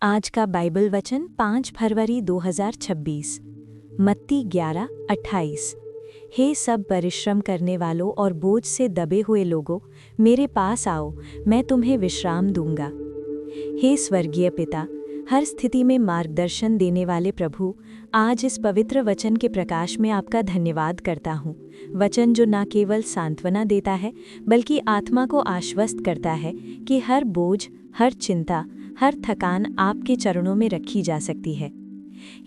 आज का बाइबल वचन 5 फरवरी 2026। मत्ती 11:28। हे सब परिश्रम करने वालों और बोझ से दबे हुए लोगों, मेरे पास आओ, मैं तुम्हें विश्राम दूंगा। हे स्वर्गीय पिता, हर स्थिति में मार्गदर्शन देने वाले प्रभु, आज इस पवित्र वचन के प्रकाश में आपका धन्यवाद करता हूँ। वचन जो न केवल सांत्वना देता है बल्कि आत्मा को आश्वस्त करता है कि हर बोझ, हर चिंता, हर थकान आपके चरणों में रखी जा सकती है।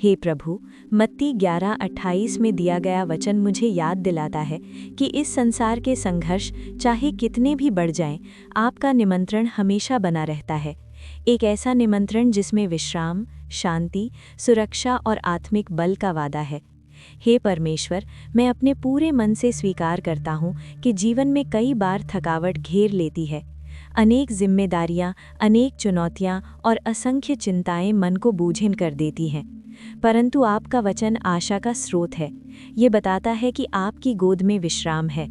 हे प्रभु, मत्ती 11:28 में दिया गया वचन मुझे याद दिलाता है कि इस संसार के संघर्ष चाहे कितने भी बढ़ जाएं, आपका निमंत्रण हमेशा बना रहता है। एक ऐसा निमंत्रण जिसमें विश्राम, शांति, सुरक्षा और आत्मिक बल का वादा है। हे परमेश्वर, मैं अपने पूरे मन से स्वीकार करता हूँ कि जीवन में कई बार थकावट घेर लेती है। अनेक जिम्मेदारियां, अनेक चुनौतियां और असंख्य चिंताएं मन को बोझिल कर देती हैं। परंतु आपका वचन आशा का स्रोत है। ये बताता है कि आपकी गोद में विश्राम है,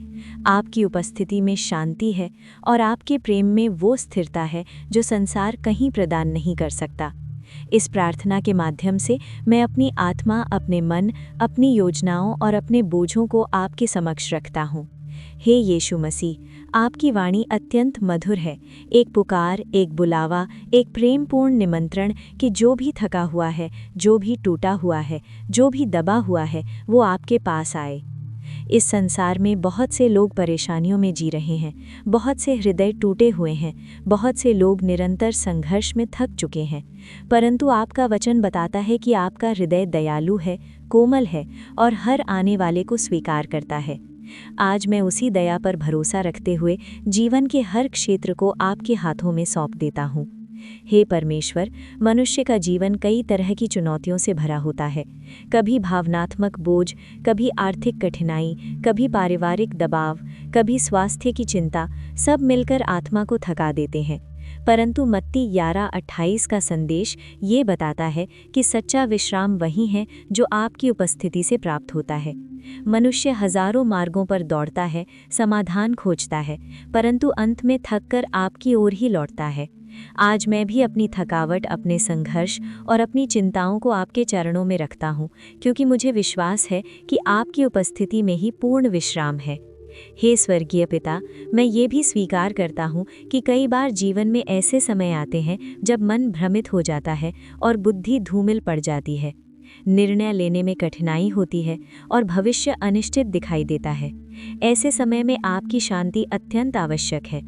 आपकी उपस्थिति में शांति है और आपके प्रेम में वो स्थिरता है जो संसार कहीं प्रदान नहीं कर सकता। इस प्रार्थना के माध्यम से मैं अपनी आत्मा, अपने मन, अपनी योजनाओं और अपने बोझों को आपके समक्ष रखता हूँ। हे यीशु मसीह, आपकी वाणी अत्यंत मधुर है, एक पुकार, एक बुलावा, एक प्रेमपूर्ण निमंत्रण कि जो भी थका हुआ है, जो भी टूटा हुआ है, जो भी दबा हुआ है, वो आपके पास आए। इस संसार में बहुत से लोग परेशानियों में जी रहे हैं, बहुत से हृदय टूटे हुए हैं, बहुत से लोग निरंतर संघर्ष में थक चुके हैं। परंतु आपका वचन बताता है कि आपका हृदय दयालु है, कोमल है और हर आने वाले को स्वीकार करता है। आज मैं उसी दया पर भरोसा रखते हुए जीवन के हर क्षेत्र को आपके हाथों में सौंप देता हूँ। हे परमेश्वर, मनुष्य का जीवन कई तरह की चुनौतियों से भरा होता है। कभी भावनात्मक बोझ, कभी आर्थिक कठिनाई, कभी पारिवारिक दबाव, कभी स्वास्थ्य की चिंता, सब मिलकर आत्मा को थका देते हैं। परंतु मत्ती 11:28 का संदेश ये बताता है कि सच्चा विश्राम वही है जो आपकी उपस्थिति से प्राप्त होता है। मनुष्य हजारों मार्गों पर दौड़ता है, समाधान खोजता है, परंतु अंत में थककर आपकी ओर ही लौटता है। आज मैं भी अपनी थकावट, अपने संघर्ष और अपनी चिंताओं को आपके चरणों में रखता हूँ, क्योंकि मुझे विश्वास है कि आपकी उपस्थिति में ही पूर्ण विश्राम है। हे स्वर्गीय पिता, मैं ये भी स्वीकार करता हूँ कि कई बार जीवन में ऐसे समय आते हैं जब मन भ्रमित हो जाता है और बुद्धि धूमिल पड़ जाती है। निर्णय लेने में कठिनाई होती है और भविष्य अनिश्चित दिखाई देता है। ऐसे समय में आपकी शांति अत्यंत आवश्यक है।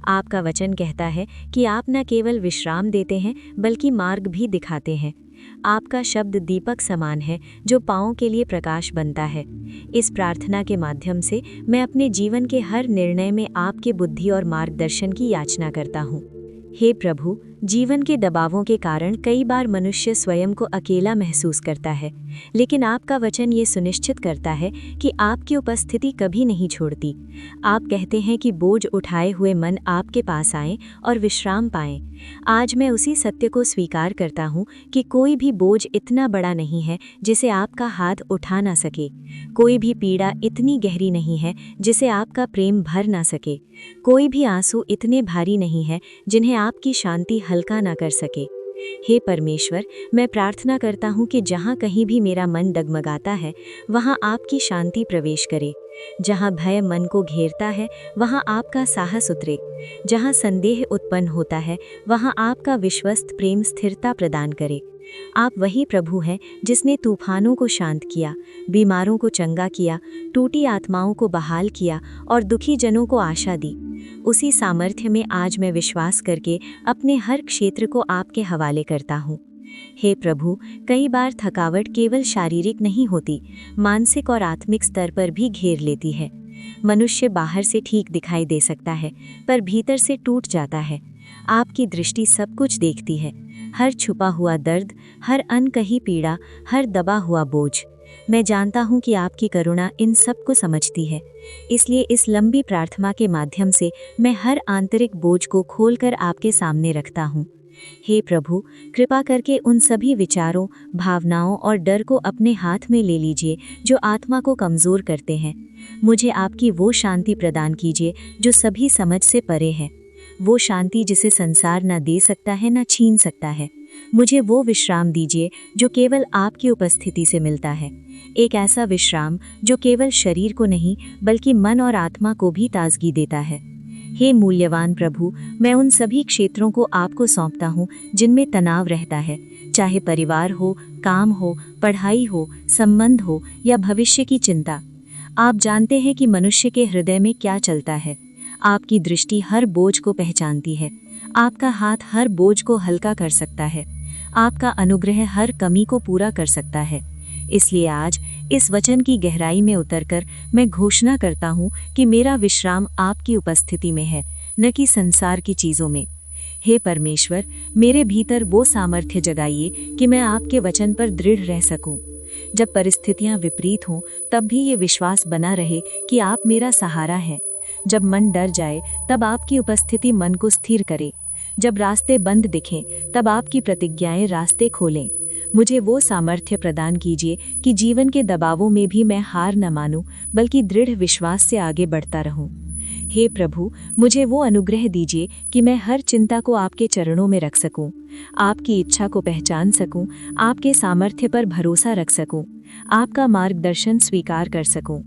आपका वचन कहता है कि आप न केवल विश्राम देते हैं बल्कि मार्ग भी दिखाते हैं। आपका शब्द दीपक समान है जो पाँवों के लिए प्रकाश बनता है। इस प्रार्थना के माध्यम से मैं अपने जीवन के हर निर्णय में आपके बुद्धि और मार्गदर्शन की याचना करता हूँ। हे प्रभु, जीवन के दबावों के कारण कई बार मनुष्य स्वयं को अकेला महसूस करता है, लेकिन आपका वचन ये सुनिश्चित करता है कि आपकी उपस्थिति कभी नहीं छोड़ती। आप कहते हैं कि बोझ उठाए हुए मन आपके पास आएं और विश्राम पाएं। आज मैं उसी सत्य को स्वीकार करता हूँ कि कोई भी बोझ इतना बड़ा नहीं है जिसे आपका हाथ उठा ना सके। कोई भी पीड़ा इतनी गहरी नहीं है जिसे आपका प्रेम भर ना सके। कोई भी आंसू इतने भारी नहीं है जिन्हें आपकी शांति हल्का ना कर सके। हे परमेश्वर, मैं प्रार्थना करता हूँ कि जहाँ कहीं भी मेरा मन डगमगाता है, वहाँ आपकी शांति प्रवेश करे। जहाँ भय मन को घेरता है, वहाँ आपका साहस उतरे। जहाँ संदेह उत्पन्न होता है, वहाँ आपका विश्वस्त प्रेम स्थिरता प्रदान करे। आप वही प्रभु हैं जिसने तूफानों को शांत किया, बीमारों को चंगा किया, टूटी आत्माओं को बहाल किया और दुखी जनों को आशा दी। उसी सामर्थ्य में आज मैं विश्वास करके अपने हर क्षेत्र को आपके हवाले करता हूँ। हे प्रभु, कई बार थकावट केवल शारीरिक नहीं होती, मानसिक और आत्मिक स्तर पर भी घेर लेती है। मनुष्य बाहर से ठीक दिखाई दे सकता है, पर भीतर से टूट जाता है। आपकी दृष्टि सब कुछ देखती है, हर छुपा हुआ दर्द, हर अनकही पीड़ा, हर दबा हुआ बोझ। मैं जानता हूँ कि आपकी करुणा इन सब को समझती है। इसलिए इस लंबी प्रार्थना के माध्यम से मैं हर आंतरिक बोझ को खोलकर आपके सामने रखता हूँ। हे प्रभु, कृपा करके उन सभी विचारों, भावनाओं और डर को अपने हाथ में ले लीजिए जो आत्मा को कमज़ोर करते हैं। मुझे आपकी वो शांति प्रदान कीजिए जो सभी समझ से परे है। वो शांति जिसे संसार ना दे सकता है, ना छीन सकता है। मुझे वो विश्राम दीजिए जो केवल आपकी उपस्थिति से मिलता है, एक ऐसा विश्राम जो केवल शरीर को नहीं बल्कि मन और आत्मा को भी ताजगी देता है। हे मूल्यवान प्रभु, मैं उन सभी क्षेत्रों को आपको सौंपता हूँ जिनमें तनाव रहता है, चाहे परिवार हो, काम हो, पढ़ाई हो, संबंध हो या भविष्य की चिंता। आप जानते हैं कि मनुष्य के हृदय में क्या चलता है। आपकी दृष्टि हर बोझ को पहचानती है। आपका हाथ हर बोझ को हल्का कर सकता है। आपका अनुग्रह हर कमी को पूरा कर सकता है। इसलिए आज इस वचन की गहराई में उतरकर मैं घोषणा करता हूँ कि मेरा विश्राम आपकी उपस्थिति में है, न कि संसार की चीज़ों में। हे परमेश्वर, मेरे भीतर वो सामर्थ्य जगाइए कि मैं आपके वचन पर दृढ़ रह सकूं। जब परिस्थितियां विपरीत हों, तब भी ये विश्वास बना रहे कि आप मेरा सहारा हैं। जब मन डर जाए, तब आपकी उपस्थिति मन को स्थिर करे। जब रास्ते बंद दिखें, तब आपकी प्रतिज्ञाएं रास्ते खोलें। मुझे वो सामर्थ्य प्रदान कीजिए कि जीवन के दबावों में भी मैं हार न मानूं, बल्कि दृढ़ विश्वास से आगे बढ़ता रहूं। हे प्रभु, मुझे वो अनुग्रह दीजिए कि मैं हर चिंता को आपके चरणों में रख सकूं, आपकी इच्छा को पहचान सकूं, आपके सामर्थ्य पर भरोसा रख सकूं, आपका मार्गदर्शन स्वीकार कर सकूं।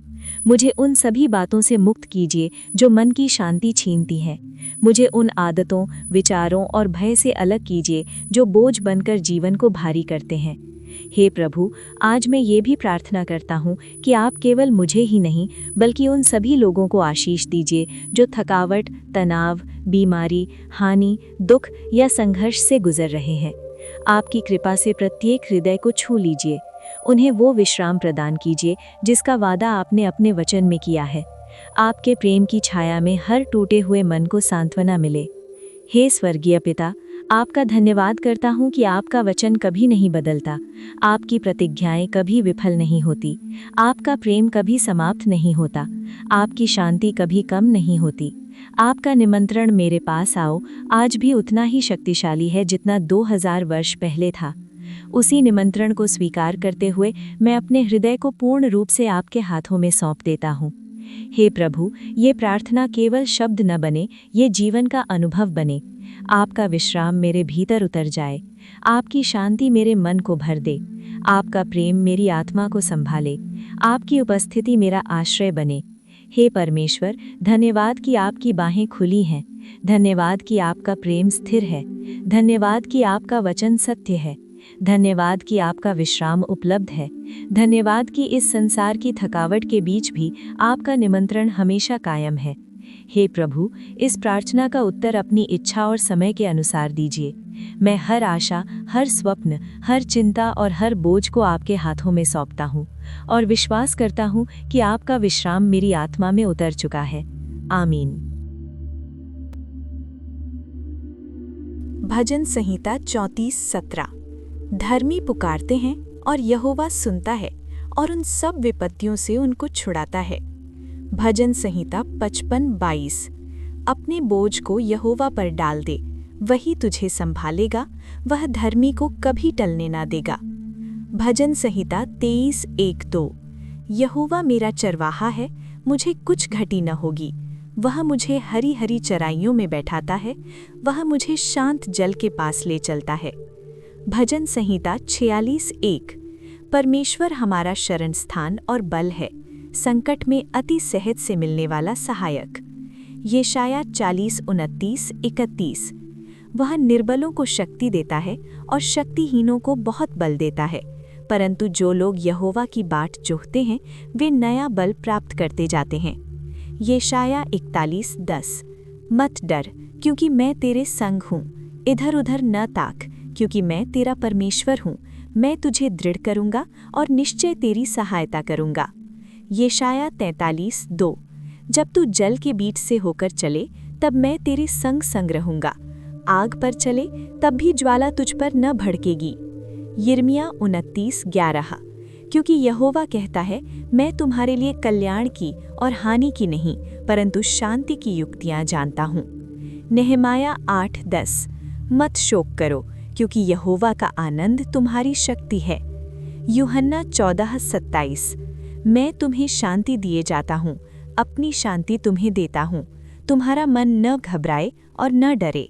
मुझे उन सभी बातों से मुक्त कीजिए जो मन की शांति छीनती हैं। मुझे उन आदतों, विचारों और भय से अलग कीजिए जो बोझ बनकर जीवन को भारी करते हैं। हे प्रभु, आज मैं ये भी प्रार्थना करता हूँ कि आप केवल मुझे ही नहीं बल्कि उन सभी लोगों को आशीष दीजिए जो थकावट, तनाव, बीमारी, हानि, दुख या संघर्ष से गुजर रहे हैं। आपकी कृपा से प्रत्येक हृदय को छू लीजिए। उन्हें वो विश्राम प्रदान कीजिए जिसका वादा आपने अपने वचन में किया है। आपके प्रेम की छाया में हर टूटे हुए मन को सांत्वना मिले। हे स्वर्गीय पिता, आपका धन्यवाद करता हूँ कि आपका वचन कभी नहीं बदलता, आपकी प्रतिज्ञाएं कभी विफल नहीं होती, आपका प्रेम कभी समाप्त नहीं होता, आपकी शांति कभी कम नहीं होती। आपका निमंत्रण मेरे पास आओ आज भी उतना ही शक्तिशाली है जितना 2000 वर्ष पहले था। उसी निमंत्रण को स्वीकार करते हुए मैं अपने हृदय को पूर्ण रूप से आपके हाथों में सौंप देता हूँ। हे प्रभु, ये प्रार्थना केवल शब्द न बने, ये जीवन का अनुभव बने। आपका विश्राम मेरे भीतर उतर जाए, आपकी शांति मेरे मन को भर दे, आपका प्रेम मेरी आत्मा को संभाले, आपकी उपस्थिति मेरा आश्रय बने। हे परमेश्वर, धन्यवाद कि आपकी बाहें खुली हैं, धन्यवाद कि आपका प्रेम स्थिर है, धन्यवाद कि आपका वचन सत्य है, धन्यवाद कि आपका विश्राम उपलब्ध है, धन्यवाद कि इस संसार की थकावट के बीच भी आपका निमंत्रण हमेशा कायम है। हे प्रभु, इस प्रार्थना का उत्तर अपनी इच्छा और समय के अनुसार दीजिए। मैं हर आशा, हर स्वप्न, हर चिंता और हर बोझ को आपके हाथों में सौंपता हूँ और विश्वास करता हूँ कि आपका विश्राम मेरी आत्मा में उतर चुका है। आमीन। भजन संहिता 34:17। धर्मी पुकारते हैं और यहोवा सुनता है और उन सब विपत्तियों से उनको छुड़ाता है। भजन संहिता 55:22। अपने बोझ को यहोवा पर डाल दे, वही तुझे संभालेगा, वह धर्मी को कभी टलने ना देगा। भजन संहिता 23:1-2। यहोवा मेरा चरवाहा है, मुझे कुछ घटी न होगी। वह मुझे हरी हरी चराइयों में बैठाता है, वह मुझे शांत जल के पास ले चलता है। भजन संहिता 46:1। परमेश्वर हमारा शरण स्थान और बल है, संकट में अति सहज से मिलने वाला सहायक। यशाया 40:29-31। वह निर्बलों को शक्ति देता है और शक्तिहीनों को बहुत बल देता है, परंतु जो लोग यहोवा की बाट जोहते हैं वे नया बल प्राप्त करते जाते हैं। यशाया 41:10। मत डर, क्योंकि मैं तेरे संग हूँ, इधर उधर न ताक, क्योंकि मैं तेरा परमेश्वर हूँ। मैं तुझे दृढ़ करूँगा और निश्चय तेरी सहायता करूँगा। यशाया 43:2। जब तू जल के बीच से होकर चले, तब मैं तेरे संग संग रहूँगा। आग पर चले, तब भी ज्वाला तुझ पर न भड़केगी। यिर्मयाह 29:11। क्योंकि यहोवा कहता है, मैं तुम्हारे लिए कल्याण की और हानि की नहीं, परंतु शांति की युक्तियाँ जानता हूँ। नेहमाया 8:10। मत शोक करो, क्योंकि यहोवा का आनंद तुम्हारी शक्ति है। यूहन्ना 14:27। मैं तुम्हें शांति दिए जाता हूँ, अपनी शांति तुम्हें देता हूँ, तुम्हारा मन न घबराए और न डरे।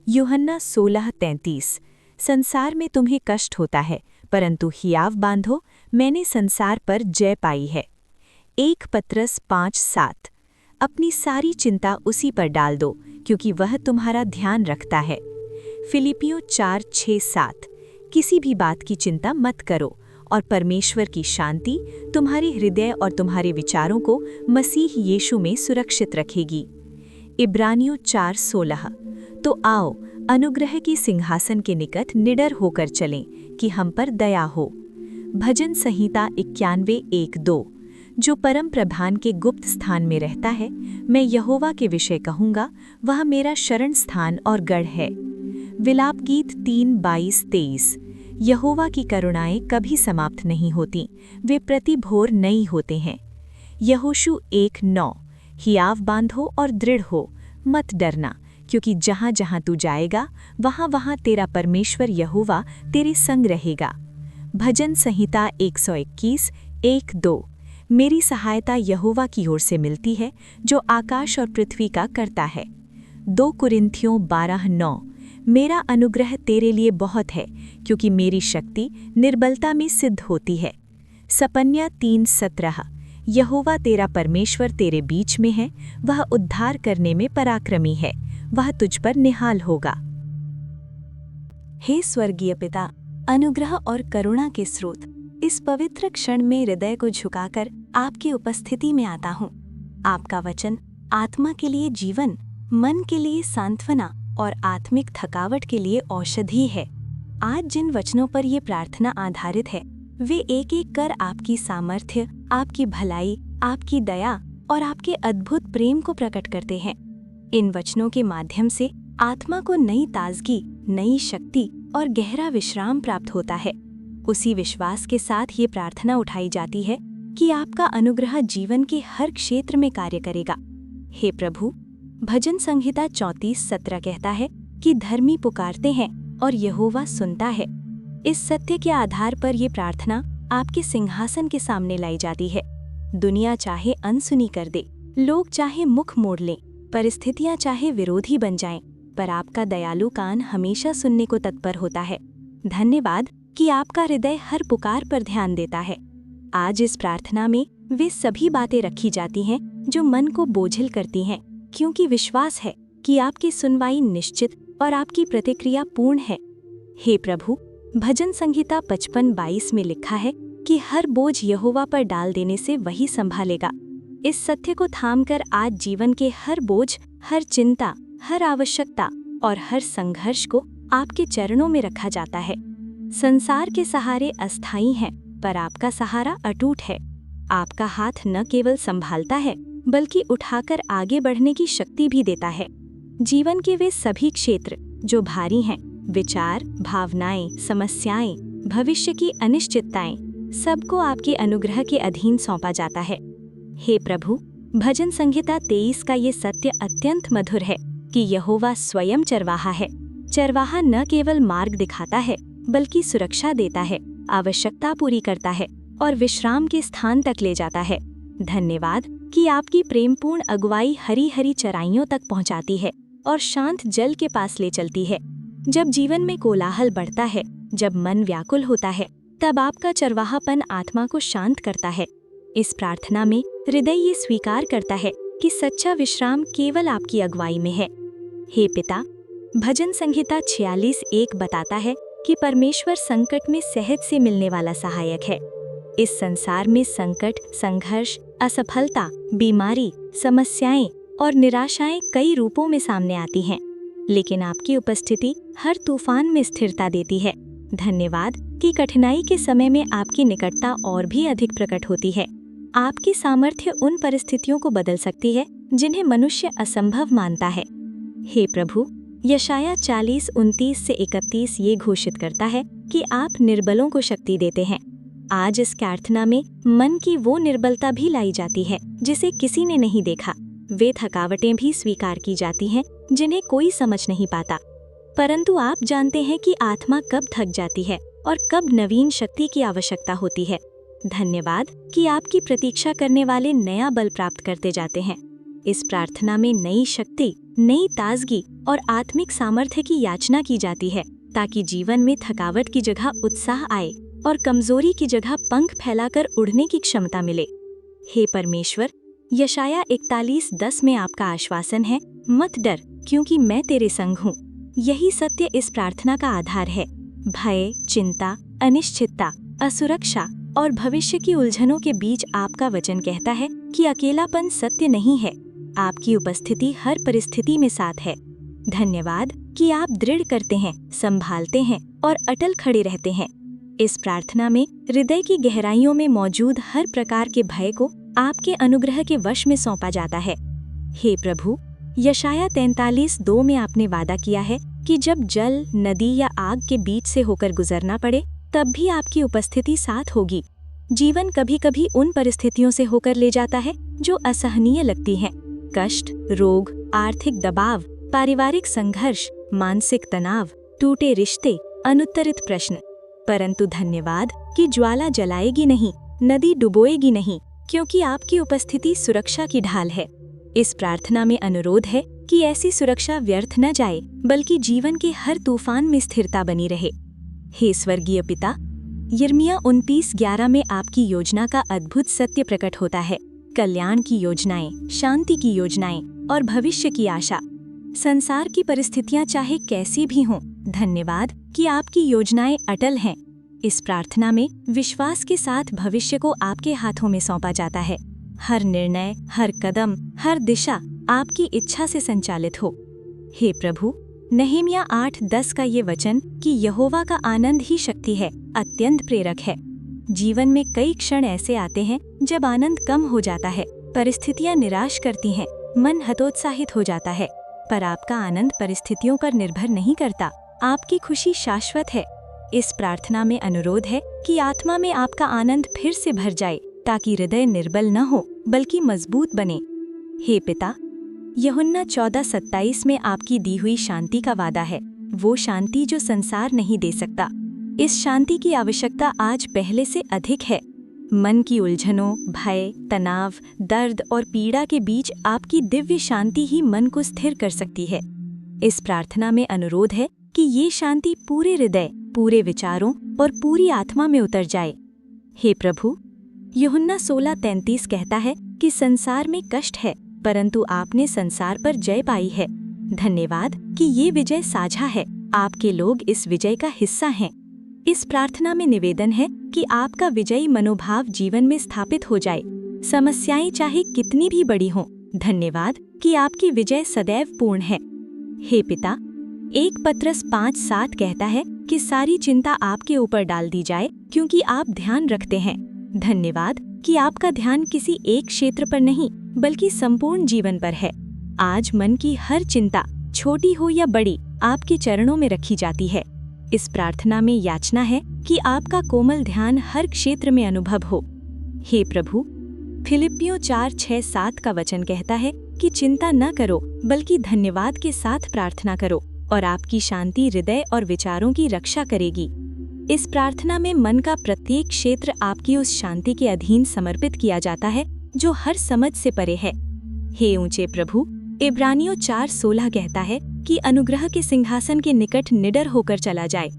यूहन्ना 16:33। संसार में तुम्हें कष्ट होता है, परंतु हियाव बांधो, मैंने संसार पर जय पाई है। 1 पत्रस 5:7। अपनी सारी चिंता उसी पर डाल दो, क्योंकि वह तुम्हारा ध्यान रखता है। फिलिपियों 4:6-7। किसी भी बात की चिंता मत करो, और परमेश्वर की शांति तुम्हारे हृदय और तुम्हारे विचारों को मसीह यीशु में सुरक्षित रखेगी। इब्रानियों 4:16। तो आओ, अनुग्रह के सिंहासन के निकट निडर होकर चलें कि हम पर दया हो। भजन संहिता 91:1-2। जो परम प्रधान के गुप्त स्थान में रहता है, मैं यहोवा के विषय कहूँगा, वह मेरा शरण स्थान और गढ़ है। विलाप गीत 3:22-23। यहोवा की करुणाएं कभी समाप्त नहीं होती, वे प्रति भोर नई होते हैं। यहोशू 1:9। हियाव बांधो और दृढ़ हो, मत डरना, क्योंकि जहाँ जहाँ तू जाएगा, वहाँ वहाँ तेरा परमेश्वर यहोवा तेरे संग रहेगा। भजन संहिता 121:1-2। मेरी सहायता यहोवा की ओर से मिलती है, जो आकाश और पृथ्वी का करता है। 2 कुरिन्थियों 12:9। मेरा अनुग्रह तेरे लिए बहुत है, क्योंकि मेरी शक्ति निर्बलता में सिद्ध होती है। सपन्या 3:17। यहोवा तेरा परमेश्वर तेरे बीच में है, वह उद्धार करने में पराक्रमी है, वह तुझ पर निहाल होगा। हे स्वर्गीय पिता, अनुग्रह और करुणा के स्रोत, इस पवित्र क्षण में हृदय को झुकाकर आपकी उपस्थिति में आता हूँ। आपका वचन आत्मा के लिए जीवन, मन के लिए सांत्वना और आत्मिक थकावट के लिए औषधि है। आज जिन वचनों पर ये प्रार्थना आधारित है, वे एक एक कर आपकी सामर्थ्य, आपकी भलाई, आपकी दया और आपके अद्भुत प्रेम को प्रकट करते हैं। इन वचनों के माध्यम से आत्मा को नई ताजगी, नई शक्ति और गहरा विश्राम प्राप्त होता है। उसी विश्वास के साथ ये प्रार्थना उठाई जाती है कि आपका अनुग्रह जीवन के हर क्षेत्र में कार्य करेगा। हे प्रभु, भजन संहिता 34:17 कहता है कि धर्मी पुकारते हैं और यहोवा सुनता है। इस सत्य के आधार पर ये प्रार्थना आपके सिंहासन के सामने लाई जाती है। दुनिया चाहे अनसुनी कर दे, लोग चाहे मुख मोड़ लें, परिस्थितियां चाहे विरोधी बन जाएं, पर आपका दयालु कान हमेशा सुनने को तत्पर होता है। धन्यवाद कि आपका हृदय हर पुकार पर ध्यान देता है। आज इस प्रार्थना में वे सभी बातें रखी जाती हैं जो मन को बोझिल करती हैं, क्योंकि विश्वास है कि आपकी सुनवाई निश्चित और आपकी प्रतिक्रिया पूर्ण है। हे प्रभु, भजन संहिता 55:22 में लिखा है कि हर बोझ यहोवा पर डाल देने से वही संभालेगा। इस सत्य को थामकर आज जीवन के हर बोझ, हर चिंता, हर आवश्यकता और हर संघर्ष को आपके चरणों में रखा जाता है। संसार के सहारे अस्थायी हैं, पर आपका सहारा अटूट है। आपका हाथ न केवल संभालता है, बल्कि उठाकर आगे बढ़ने की शक्ति भी देता है। जीवन के वे सभी क्षेत्र जो भारी हैं, विचार, भावनाएं, समस्याएं, भविष्य की अनिश्चितताएं, सबको आपके अनुग्रह के अधीन सौंपा जाता है। हे प्रभु, भजन संहिता 23 का ये सत्य अत्यंत मधुर है कि यहोवा स्वयं चरवाहा है। चरवाहा न केवल मार्ग दिखाता है, बल्कि सुरक्षा देता है, आवश्यकता पूरी करता है और विश्राम के स्थान तक ले जाता है। धन्यवाद कि आपकी प्रेमपूर्ण अगुवाई हरी हरी चराइयों तक पहुंचाती है और शांत जल के पास ले चलती है। जब जीवन में कोलाहल बढ़ता है, जब मन व्याकुल होता है, तब आपका चरवाहापन आत्मा को शांत करता है। इस प्रार्थना में हृदय ये स्वीकार करता है कि सच्चा विश्राम केवल आपकी अगुवाई में है। हे पिता, भजन संहिता 46:1 बताता है कि परमेश्वर संकट में सहज से मिलने वाला सहायक है। इस संसार में संकट, संघर्ष, असफलता, बीमारी, समस्याएं और निराशाएं कई रूपों में सामने आती हैं, लेकिन आपकी उपस्थिति हर तूफान में स्थिरता देती है। धन्यवाद कि कठिनाई के समय में आपकी निकटता और भी अधिक प्रकट होती है। आपकी सामर्थ्य उन परिस्थितियों को बदल सकती है जिन्हें मनुष्य असंभव मानता है। हे प्रभु, यशाया 40:29-31 ये घोषित करता है कि आप निर्बलों को शक्ति देते हैं। आज इस प्रार्थना में मन की वो निर्बलता भी लाई जाती है जिसे किसी ने नहीं देखा। वे थकावटें भी स्वीकार की जाती हैं जिन्हें कोई समझ नहीं पाता, परंतु आप जानते हैं कि आत्मा कब थक जाती है और कब नवीन शक्ति की आवश्यकता होती है। धन्यवाद कि आपकी प्रतीक्षा करने वाले नया बल प्राप्त करते जाते हैं। इस प्रार्थना में नई शक्ति, नई ताजगी और आत्मिक सामर्थ्य की याचना की जाती है, ताकि जीवन में थकावट की जगह उत्साह आए और कमजोरी की जगह पंख फैलाकर उड़ने की क्षमता मिले। हे परमेश्वर, यशाया 41:10 में आपका आश्वासन है, मत डर क्योंकि मैं तेरे संग हूँ। यही सत्य इस प्रार्थना का आधार है। भय, चिंता, अनिश्चितता, असुरक्षा और भविष्य की उलझनों के बीच आपका वचन कहता है कि अकेलापन सत्य नहीं है, आपकी उपस्थिति हर परिस्थिति में साथ है। धन्यवाद कि आप दृढ़ करते हैं, संभालते हैं और अटल खड़े रहते हैं। इस प्रार्थना में हृदय की गहराइयों में मौजूद हर प्रकार के भय को आपके अनुग्रह के वश में सौंपा जाता है। हे प्रभु, यशाया 43:2 में आपने वादा किया है कि जब जल, नदी या आग के बीच से होकर गुजरना पड़े तब भी आपकी उपस्थिति साथ होगी। जीवन कभी कभी उन परिस्थितियों से होकर ले जाता है जो असहनीय लगती हैं। कष्ट, रोग, आर्थिक दबाव, पारिवारिक संघर्ष, मानसिक तनाव, टूटे रिश्ते, अनुत्तरित प्रश्न। परंतु धन्यवाद कि ज्वाला जलाएगी नहीं, नदी डुबोएगी नहीं, क्योंकि आपकी उपस्थिति सुरक्षा की ढाल है। इस प्रार्थना में अनुरोध है कि ऐसी सुरक्षा व्यर्थ न जाए, बल्कि जीवन के हर तूफान में स्थिरता बनी रहे। हे स्वर्गीय पिता, यिर्मयाह 29:11 में आपकी योजना का अद्भुत सत्य प्रकट होता है। कल्याण की योजनाएं, शांति की योजनाएं और भविष्य की आशा। संसार की परिस्थितियां चाहे कैसी भी हों, धन्यवाद कि आपकी योजनाएं अटल हैं। इस प्रार्थना में विश्वास के साथ भविष्य को आपके हाथों में सौंपा जाता है। हर निर्णय, हर कदम, हर दिशा आपकी इच्छा से संचालित हो। हे प्रभु, नहमीया 8:10 का ये वचन कि यहोवा का आनंद ही शक्ति है, अत्यंत प्रेरक है। जीवन में कई क्षण ऐसे आते हैं जब आनंद कम हो जाता है, परिस्थितियां निराश करती हैं, मन हतोत्साहित हो जाता है। पर आपका आनंद परिस्थितियों पर निर्भर नहीं करता, आपकी खुशी शाश्वत है। इस प्रार्थना में अनुरोध है कि आत्मा में आपका आनंद फिर से भर जाए, ताकि हृदय निर्बल न हो बल्कि मजबूत बने। हे पिता, यूहन्ना 14:27 में आपकी दी हुई शांति का वादा है, वो शांति जो संसार नहीं दे सकता। इस शांति की आवश्यकता आज पहले से अधिक है। मन की उलझनों, भय, तनाव, दर्द और पीड़ा के बीच आपकी दिव्य शांति ही मन को स्थिर कर सकती है। इस प्रार्थना में अनुरोध है कि ये शांति पूरे हृदय, पूरे विचारों और पूरी आत्मा में उतर जाए। हे प्रभु, यूहन्ना 16:33 कहता है कि संसार में कष्ट है, परंतु आपने संसार पर जय पाई है। धन्यवाद कि ये विजय साझा है, आपके लोग इस विजय का हिस्सा हैं। इस प्रार्थना में निवेदन है कि आपका विजयी मनोभाव जीवन में स्थापित हो जाए, समस्याएं चाहे कितनी भी बड़ी हों। धन्यवाद कि आपकी विजय सदैव पूर्ण है। हे पिता, 1 पत्रस 5:7 कहता है कि सारी चिंता आपके ऊपर डाल दी जाए, क्योंकि आप ध्यान रखते हैं। धन्यवाद कि आपका ध्यान किसी एक क्षेत्र पर नहीं, बल्कि संपूर्ण जीवन पर है। आज मन की हर चिंता, छोटी हो या बड़ी, आपके चरणों में रखी जाती है। इस प्रार्थना में याचना है कि आपका कोमल ध्यान हर क्षेत्र में अनुभव हो। हे प्रभु, फिलिप्पियों 4:6-7 का वचन कहता है कि चिंता न करो, बल्कि धन्यवाद के साथ प्रार्थना करो, और आपकी शांति हृदय और विचारों की रक्षा करेगी। इस प्रार्थना में मन का प्रत्येक क्षेत्र आपकी उस शांति के अधीन समर्पित किया जाता है जो हर समझ से परे है। हे ऊंचे प्रभु, इब्रानियों 4:16 कहता है कि अनुग्रह के सिंहासन के निकट निडर होकर चला जाए।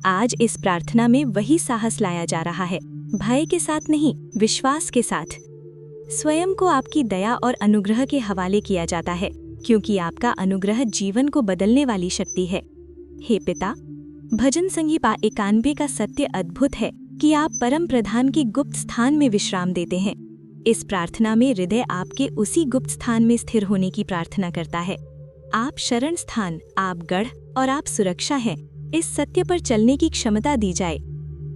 आज इस प्रार्थना में वही साहस लाया जा रहा है, भय के साथ नहीं, विश्वास के साथ। स्वयं को आपकी दया और अनुग्रह के हवाले किया जाता है, क्योंकि आपका अनुग्रह जीवन को बदलने वाली शक्ति है। हे पिता, भजन संहिता 91 का सत्य अद्भुत है कि आप परम प्रधान के गुप्त स्थान में विश्राम देते हैं। इस प्रार्थना में हृदय आपके उसी गुप्त स्थान में स्थिर होने की प्रार्थना करता है। आप शरण स्थान, आप गढ़ और आप सुरक्षा हैं। इस सत्य पर चलने की क्षमता दी जाए।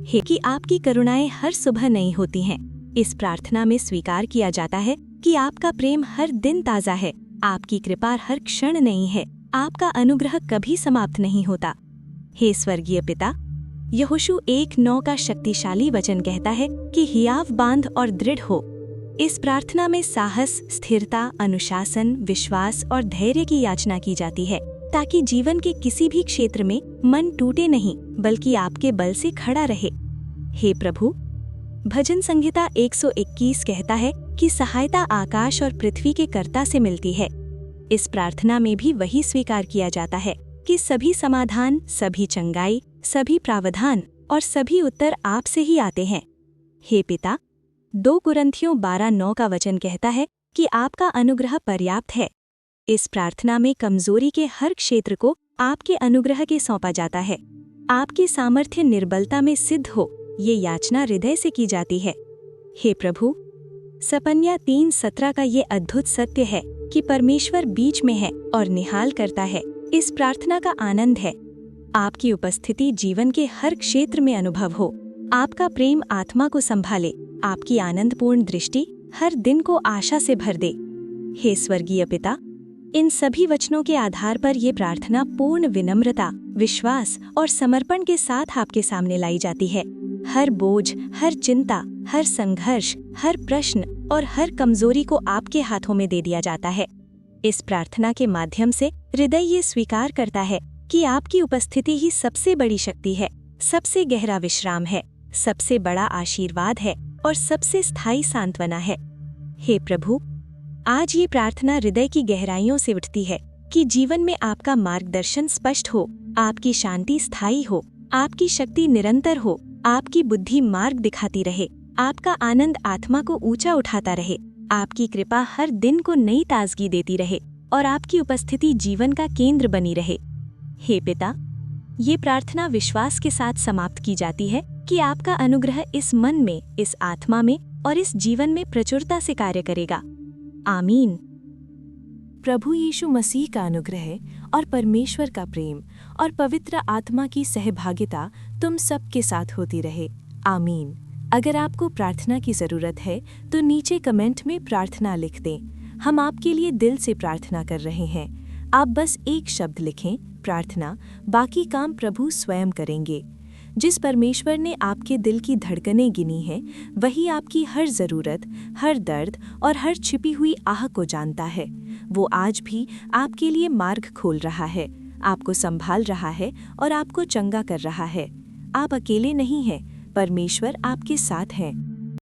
हे कि आपकी करुणाएं हर सुबह नई होती हैं। इस प्रार्थना में स्वीकार किया जाता है कि आपका प्रेम हर दिन ताज़ा है, आपकी कृपा हर क्षण नई है, आपका अनुग्रह कभी समाप्त नहीं होता। हे स्वर्गीय पिता, यहोशू 1:9 का शक्तिशाली वचन कहता है कि हियाव बांध और दृढ़ हो। इस प्रार्थना में साहस, स्थिरता, अनुशासन, विश्वास और धैर्य की याचना की जाती है, ताकि जीवन के किसी भी क्षेत्र में मन टूटे नहीं, बल्कि आपके बल से खड़ा रहे। हे प्रभु, भजन संहिता 121 कहता है कि सहायता आकाश और पृथ्वी के कर्ता से मिलती है। इस प्रार्थना में भी वही स्वीकार किया जाता है कि सभी समाधान, सभी चंगाई, सभी प्रावधान और सभी उत्तर आपसे ही आते हैं। हे पिता, 2 कुरिन्थियों 12:9 का वचन कहता है कि आपका अनुग्रह पर्याप्त है। इस प्रार्थना में कमजोरी के हर क्षेत्र को आपके अनुग्रह के सौंपा जाता है। आपकी सामर्थ्य निर्बलता में सिद्ध हो, ये याचना हृदय से की जाती है। हे प्रभु, सपन्या 3:17 का ये अद्भुत सत्य है कि परमेश्वर बीच में है और निहाल करता है। इस प्रार्थना का आनंद है आपकी उपस्थिति जीवन के हर क्षेत्र में अनुभव हो। आपका प्रेम आत्मा को संभाले, आपकी आनंदपूर्ण दृष्टि हर दिन को आशा से भर दे। हे स्वर्गीय पिता, इन सभी वचनों के आधार पर ये प्रार्थना पूर्ण विनम्रता, विश्वास और समर्पण के साथ आपके सामने लाई जाती है। हर बोझ, हर चिंता, हर संघर्ष, हर प्रश्न और हर कमजोरी को आपके हाथों में दे दिया जाता है। इस प्रार्थना के माध्यम से हृदय ये स्वीकार करता है कि आपकी उपस्थिति ही सबसे बड़ी शक्ति है, सबसे गहरा विश्राम है, सबसे बड़ा आशीर्वाद है और सबसे स्थायी सांत्वना है। हे प्रभु, आज ये प्रार्थना हृदय की गहराइयों से उठती है कि जीवन में आपका मार्गदर्शन स्पष्ट हो, आपकी शांति स्थायी हो, आपकी शक्ति निरंतर हो, आपकी बुद्धि मार्ग दिखाती रहे, आपका आनंद आत्मा को ऊंचा उठाता रहे, आपकी कृपा हर दिन को नई ताजगी देती रहे और आपकी उपस्थिति जीवन का केंद्र बनी रहे। हे पिता, ये प्रार्थना विश्वास के साथ समाप्त की जाती है कि आपका अनुग्रह इस मन में, इस आत्मा में और इस जीवन में प्रचुरता से कार्य करेगा। आमीन। प्रभु यीशु मसीह का अनुग्रह और परमेश्वर का प्रेम और पवित्र आत्मा की सहभागिता तुम सबके साथ होती रहे। आमीन। अगर आपको प्रार्थना की ज़रूरत है तो नीचे कमेंट में प्रार्थना लिख दें। हम आपके लिए दिल से प्रार्थना कर रहे हैं। आप बस एक शब्द लिखें, प्रार्थना, बाकी काम प्रभु स्वयं करेंगे। जिस परमेश्वर ने आपके दिल की धड़कनें गिनी हैं, वही आपकी हर ज़रूरत, हर दर्द और हर छिपी हुई आह को जानता है। वो आज भी आपके लिए मार्ग खोल रहा है, आपको संभाल रहा है और आपको चंगा कर रहा है। आप अकेले नहीं हैं, परमेश्वर आपके साथ हैं।